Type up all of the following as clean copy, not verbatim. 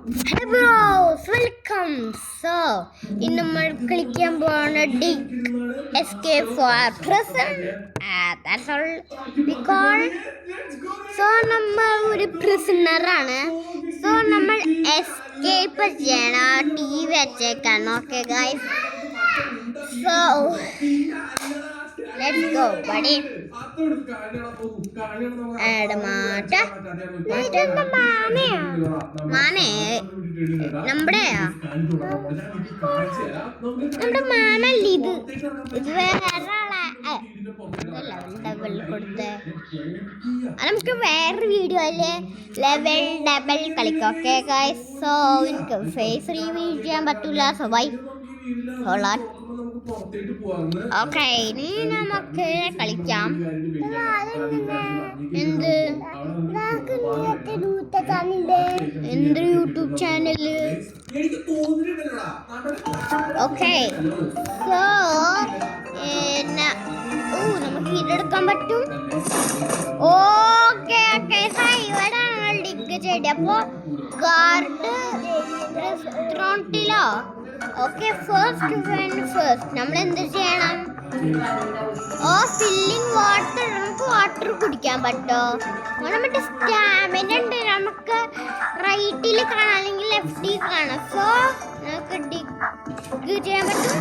Hey bros, welcome. So, in നമ്മൾ കളിക്കാൻ പോവാണ് dig escape for prison. That's all we call. So, നമ്മൾ ഒരു prisoner ആണ്. So, നമ്മൾ escape ചെയ്യണം. TV വെച്ചേക്കാണ്. Okay guys. So, let's go, buddy. മാനേ നമ്മുടെയാ നമ്മുടെ മാനല്ല ഇത് വേറെ ഡബിൾ കൊടുത്തേ നമുക്ക് വേറൊരു വീഡിയോയില് ലെവൽ ഡബിൾ കളിക്കാം. ഓക്കെ ഗൈസ്, സോ എനിക്ക് ഫേസ് റിവീൽ ചെയ്യാൻ പറ്റൂല. സോ ബൈ ഓക്കെ, ഇനി നമുക്ക് കളിക്കാം. എന്ത് യൂട്യൂബ് ചാനല്? ഓക്കെ, സോ നമുക്ക് ഇതെടുക്കാൻ പറ്റും. ഓക്കെ ഓക്കെ, ഇവിടെ ഡിഗ് ചെടി. അപ്പോ ഗാർഡ് റെസ്റ്റോറൻറ്റിലോ? ഓക്കെ, ഫസ്റ്റ് നമ്മൾ എന്ത് ചെയ്യണം? Filling water. നമുക്ക് വാട്ടർ കുടിക്കാൻ പറ്റോ? നമ്മുടെ സ്റ്റാമിന ഉണ്ട്. നമുക്ക് റൈറ്റിൽ കാണാം അല്ലെങ്കിൽ ലെഫ്റ്റിൽ കാണാം. സോ നമുക്ക് ഡിഗ് ചെയ്യാൻ പറ്റും.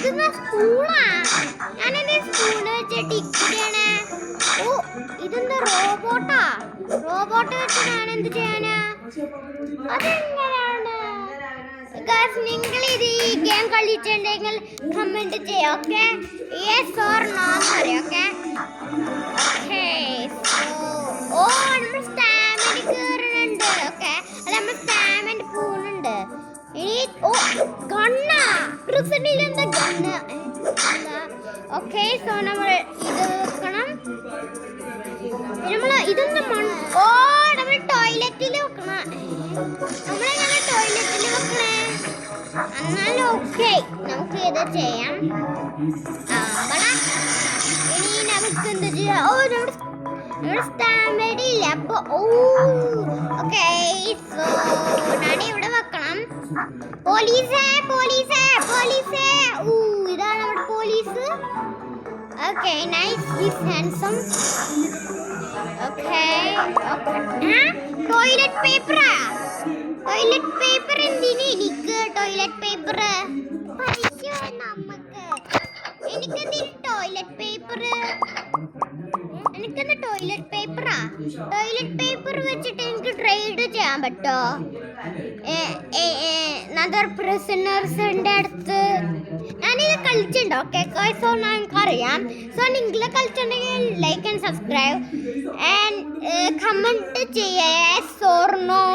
ഇത് സ്പൂണാ. ഞാനെന്താ സ്പൂണ് വെച്ച് ഡിഗ് ചെയ്യണേ? ഇതെന്താ റോബോട്ടാ? റോബോട്ട് വെച്ച് ഞാൻ എന്ത് ചെയ്യാനാ? അതെങ്ങനെയാണ്? നിങ്ങൾ ഇത് ഈ ഗെയിം കളിച്ചിട്ടുണ്ടെങ്കിൽ കമന്റ് ചെയ്യാം. ഓക്കെ, യെസ് ഓർ നോ പറയും. ഓക്കെ നമ്മൾ സ്റ്റാമിന കയറുന്നുണ്ട്. ഓക്കെ, അല്ല നമ്മൾ സ്റ്റാമിന പോകുന്നുണ്ട്. ഇനി ഗണ്ണാ, പ്രിസണിൽ എന്താ ഗണ്ണ്? ഓക്കെ, സോ നമ്മൾ ഇത് വെക്കണം. ഇതൊന്നും നമ്മൾ ടോയ്ലറ്റിൽ വെക്കണം. നമ്മളെങ്ങനെ ടോയ്ലറ്റിൽ വെക്കണേ? എന്നാലും ഓക്കെ, നമുക്ക് ഇത് ചെയ്യാം. ഇനി നമുക്ക് എന്ത് ചെയ്യാം? നമ്മുടെ സ്റ്റാമിന ഇല്ല. അപ്പൊ ഓക്കെ, സോ ഞാൻ ഇവിടെ വെക്കണം. പോലീസേ പോലീസേ പോലീസേ. ഇതാണ് നമ്മുടെ police. Okay, nice, is handsome. Okay, toilet പേപ്പറാ? ടോയ്ലറ്റ് പേപ്പർ എന്തിന് എനിക്ക്? ടോയ്ലറ്റ് പേപ്പർ നമുക്ക് എനിക്കെന്തിന് ടോയ്ലറ്റ് പേപ്പർ? എനിക്കെന്താ ടോയ്ലറ്റ് പേപ്പറാ? ടോയ്ലറ്റ് പേപ്പർ വെച്ചിട്ട് എനിക്ക് ട്രേഡ് ചെയ്യാൻ പറ്റോ? നദർ പ്രിസണേഴ്സിൻ്റെ അടുത്ത് ഞാനിത് കളിച്ചിട്ടുണ്ടോ? ഓക്കെ, സോ എനിക്കറിയാം. സോ നിങ്ങൾ കളിച്ചിട്ടുണ്ടെങ്കിൽ like and subscribe and comment ചെയ്യേ. Yes or no.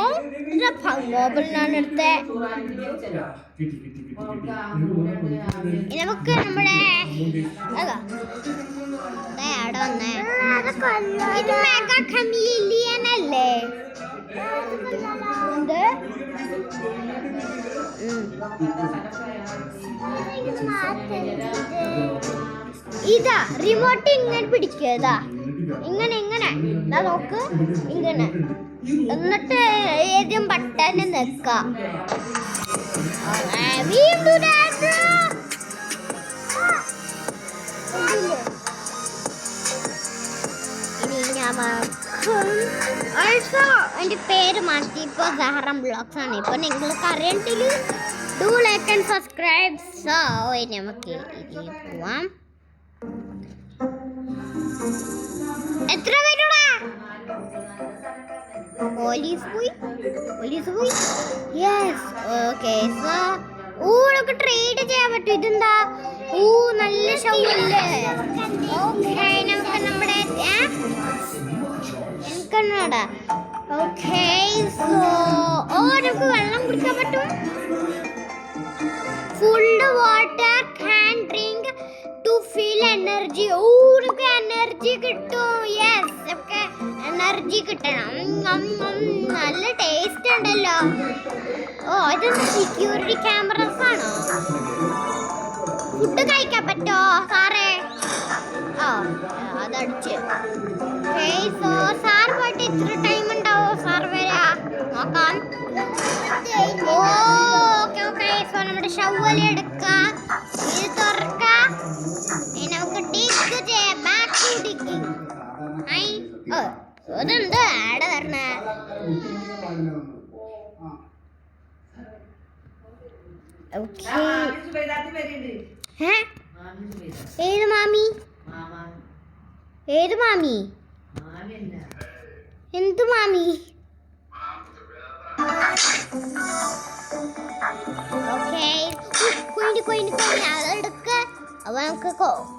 മൊബൈലിനാണ് എടുത്തത്. നമുക്ക് നമ്മുടെ ഇത് മെഗാ ഖമീലിയൻ അല്ലേ? ഇതാ റിമോട്ട് ഇങ്ങനെ പിടിക്കുക. ഇങ്ങനെ ഇങ്ങനെ നോക്ക്, ഇങ്ങനെ. എന്നിട്ട് ഏതും ബട്ടൺ നിൽക്കാം. എൻ്റെ പേര് മാറ്റി ഇപ്പോൾ സഹറം ബ്ലോഗ്സ് ആണ്. ഇപ്പൊ നിങ്ങൾക്ക് അറിയണ്ടെങ്കിൽ do like and subscribe. So നമുക്ക് ഇതിൽ പോവാം. എത്ര പേരുടാ? പോലീസ് പോയി. യെസ്, ഓക്കെ, സോ നമുക്ക് ട്രേഡ് ചെയ്യാൻ പറ്റും. ഇതെന്താ? നല്ല ഷോ അല്ലേ? ഓക്കെ, നമുക്ക് നമ്മുടെ എനിക്കണ്ണാടാ. ഓക്കെ, സോ നമുക്ക് വെള്ളം കുടിക്കാൻ പറ്റും. Full water can drink to feel energy. നമുക്ക് എനർജി കിട്ടും. യെസ്, ഒക്കെ എനർജി കിട്ടണം. നല്ല ടേസ്റ്റ് ഉണ്ടല്ലോ. ഇതൊന്ന് സെക്യൂരിറ്റി ക്യാമറസ് ആണോ? ഫുഡ് കഴിക്കാൻ പറ്റോ സാറേ? അതടിച്ച്. സാർ പോയിട്ട് ഇത്ര ടൈം ഉണ്ടാവോ? സാർ ഓക്കെ ഓക്കെ സോ നമ്മുടെ ഷവ്വലി എടുക്കാം ഇത് തുറക്കാം ഇനി നമുക്ക് ഡിഗ് ചെയ്യാം ബാക്ക് ടു ഡിഗിങ് ഐ ഓ അതെന്ത് ആടെ വരണേ ഓക്കെ ഏത് മാമി ഏത് മാമി എന്ത് മാമി ഓക്കെ കൊയിന് കൊയിന് കൊയിന് അതെടുക്ക അപ്പൊ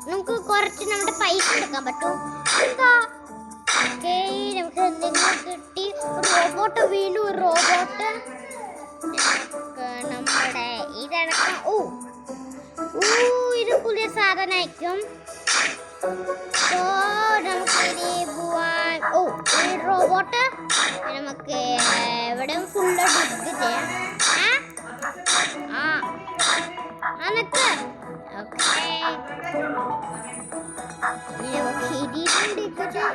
നമുക്ക് കുറച്ച് നമ്മുടെ പൈസ എടുക്കാൻ പറ്റും ഓക്കെ നമുക്ക് എന്തെങ്കിലും കിട്ടി റോബോട്ട് വീണ്ടും ഒരു റോബോട്ട് നമ്മുടെ ഇതടക്കം ഓ ഇത് പുതിയ സാധനമായിരിക്കും സോ നമുക്ക് ഇനി പോവാൻ ഓ ഈ റോബോട്ട് നമുക്ക് ഇവിടെ ഫുള്ള് ഡിഗ് ചെയ്യാം അനക്ക് ഓക്കെ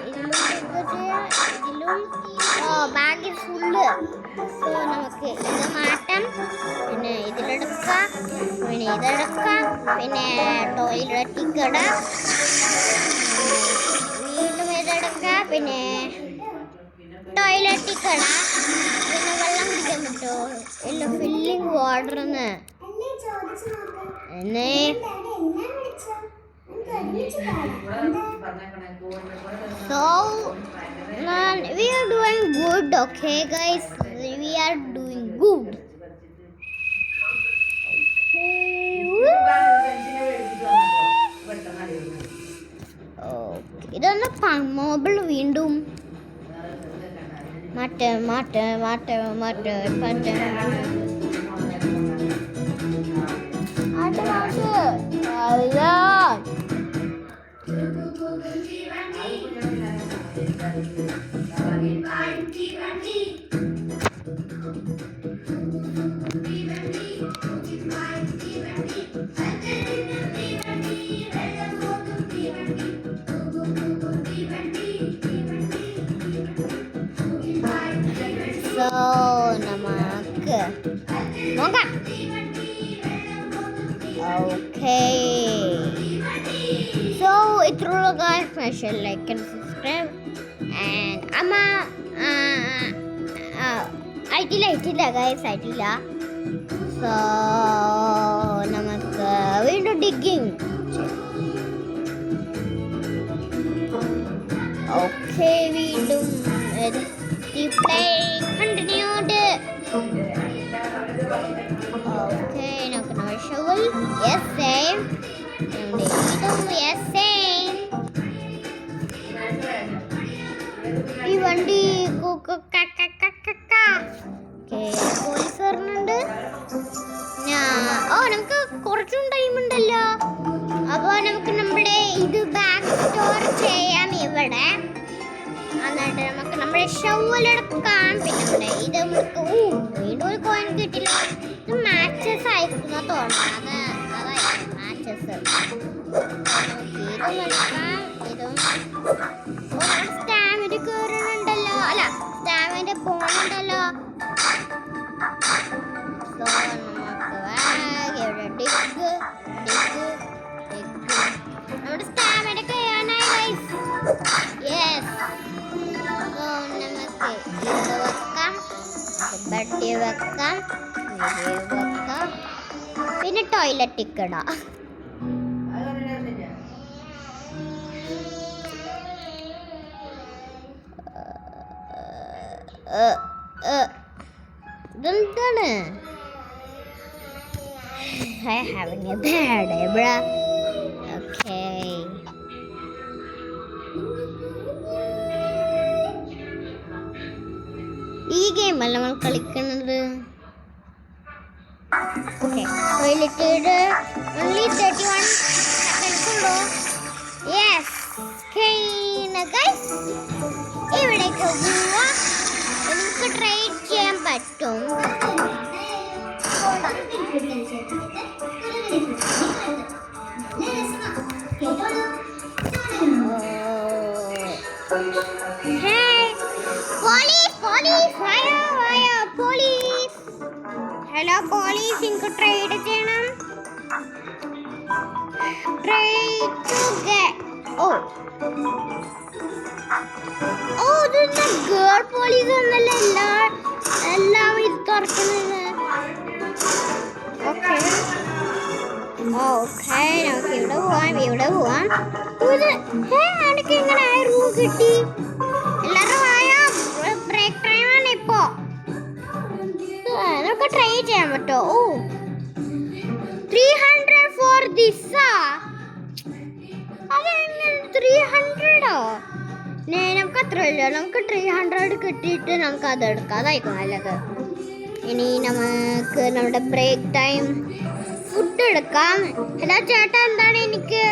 ഇതിലും ബാഗ് ഫുള്ള് സോ നമുക്ക് ഇത് മാറ്റാം പിന്നെ ഇതിലെടുക്കാം പിന്നെ ഇതെടുക്കാം പിന്നെ ടോയ്ലറ്റിൽ കിടാം വീണ്ടും ഇതെടുക്കാം പിന്നെ ടോയ്ലറ്റിൽ കിടാം പിന്നെ വെള്ളം കുടിക്കാൻ പറ്റുമോ ഇല്ല ഫില്ലിങ് വാട്ടർന്ന് എന്നേ so we are doing good okay guys we are doing good okay ഇതൊന്ന് മൊബൈൽ വീണ്ടും മാറ്റ മാറ്റ മാറ്റ മാറ്റ മാറ്റ So, നമുക്ക് നോക്കാം. Okay. So, ഇത്രയുള്ള guys, special like and subscribe. And ആയിട്ടില്ല guys, ആയിട്ടില്ല. So, നമുക്ക് വീണ്ടും digging. Okay, വീണ്ടും play continued. Okay, നമുക്ക് നമ്മുടെ shovel. Yes, same. Yes, same. ഈ വണ്ടി പോലീസ് പറഞ്ഞുണ്ട് നമുക്ക് കുറച്ചും ടൈം ഉണ്ടല്ലോ അപ്പൊ നമുക്ക് നമ്മുടെ ഇത് ബാക്ക് സ്റ്റോർ ചെയ്യാം ഇവിടെ എന്നിട്ട് നമുക്ക് നമ്മുടെ ഷവലെടുക്കാം പിന്നെ നമ്മുടെ ഇത് നമുക്ക് വീണ്ടും ഒരു കോയിൻ കിട്ടില്ല ഇത് മാച്ചസ് അയക്കുന്ന തോന്നുന്നത് അതായത് മാച്ചസ് ഇതും എടുക്കാം ഇതും സ്റ്റാമിന കയറുന്നുണ്ടല്ലോ അല്ല സ്റ്റാമിന പോണുണ്ടല്ലോ സോ നമുക്ക് ഇവിടെ ഡിഗ് നമ്മുടെ സ്റ്റാമിന കയറാനായി യെസ് സോ നമുക്ക് ഇത് വെക്കാം ബട്ടി വെക്കാം വെക്കാം പിന്നെ ടോയ്ലറ്റിൽ ഇടാം ഇതെന്താണ് I having a bad day, bruh. Okay. ഈ ഗെയിം അല്ല നമ്മൾ കളിക്കുന്നത് ഓക്കെ ടോയ്ലറ്റ് only 31 seconds ഉള്ളൂ യെസ് ഗൈസ് ഇവിടേക്ക് പോവാം നമുക്ക് ട്രേഡ് ചെയ്യാൻ പറ്റും Hey, police, fire, police. Hello police, എനിക്ക് ട്രേഡ് ചെയ്യണം. ഇത് ഗേൾ പോലീസ് ഒന്നല്ല, എല്ലാം ഇത് തുറക്കുന്നത്. ഓക്കെ നമുക്ക് ഇവിടെ പോവാം. എനിക്ക് എങ്ങനെ റൂം കിട്ടി? എല്ലാരും ബ്രേക്ക് ടൈം ആണ് ഇപ്പോ. നമുക്ക് ട്രൈ ചെയ്യാൻ പറ്റോ? 300 ഫോർ ദിസ്. അതെങ്ങനെ 300ഓ? നമുക്ക് അത്രയല്ല, നമുക്ക് 300 കിട്ടിയിട്ട് നമുക്ക് അത് എടുക്കാം. അതായിരിക്കും നല്ലത്. ഇനി നമുക്ക് നമ്മുടെ ബ്രേക്ക് ടൈം ഫുഡ് എടുക്കാം. ഹലോ ചേട്ടാ, എന്താണ് എനിക്ക്?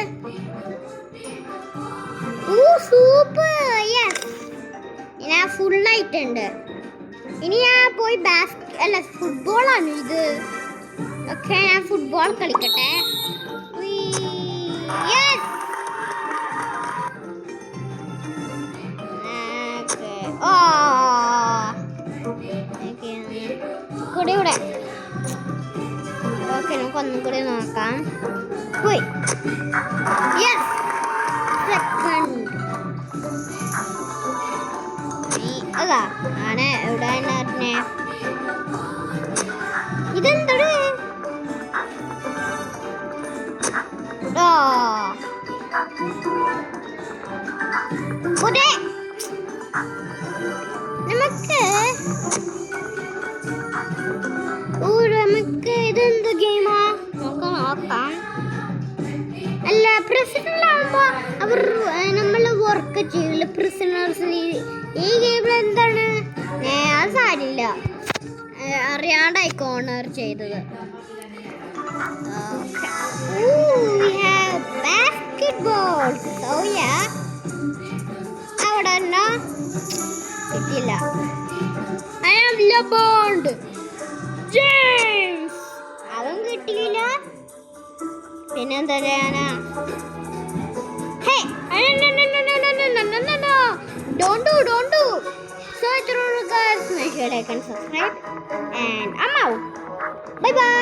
സൂപ്പ്. യെസ്, ഞാൻ ഫുള്ളായിട്ടുണ്ട്. ഇനി ഞാൻ പോയി ഫുട്ബോളാണ് ഇത്. ഓക്കെ, ഞാൻ ഫുട്ബോൾ കളിക്കട്ടെ. കൂടെ ഓക്കെ, നമുക്ക് ഒന്നും കൂടി നോക്കാം. അതാ ആണ് ഇവിടെ തന്നെ. ഇതെന്താണ്? നമുക്ക് ഇതെന്ത് ഗെയിമാ? നമുക്ക് നോക്കാം. അല്ല, പ്രിസണറാകുമ്പോ അവർ നമ്മൾ വർക്ക് ചെയ്യില്ല. പ്രിസണേഴ്സ് ഈ ഗെയിമിൽ എന്താണ്? അത് സാരില്ല, അറിയാണ്ടായി കോർണർ ചെയ്തത്. അവിടെ കിട്ടില്ല. അതും കിട്ടിയില്ല. പിന്നെന്താ ചെയ്യാനാ? Don't do. So, guys, make sure to like and subscribe. And I'm out. Bye bye.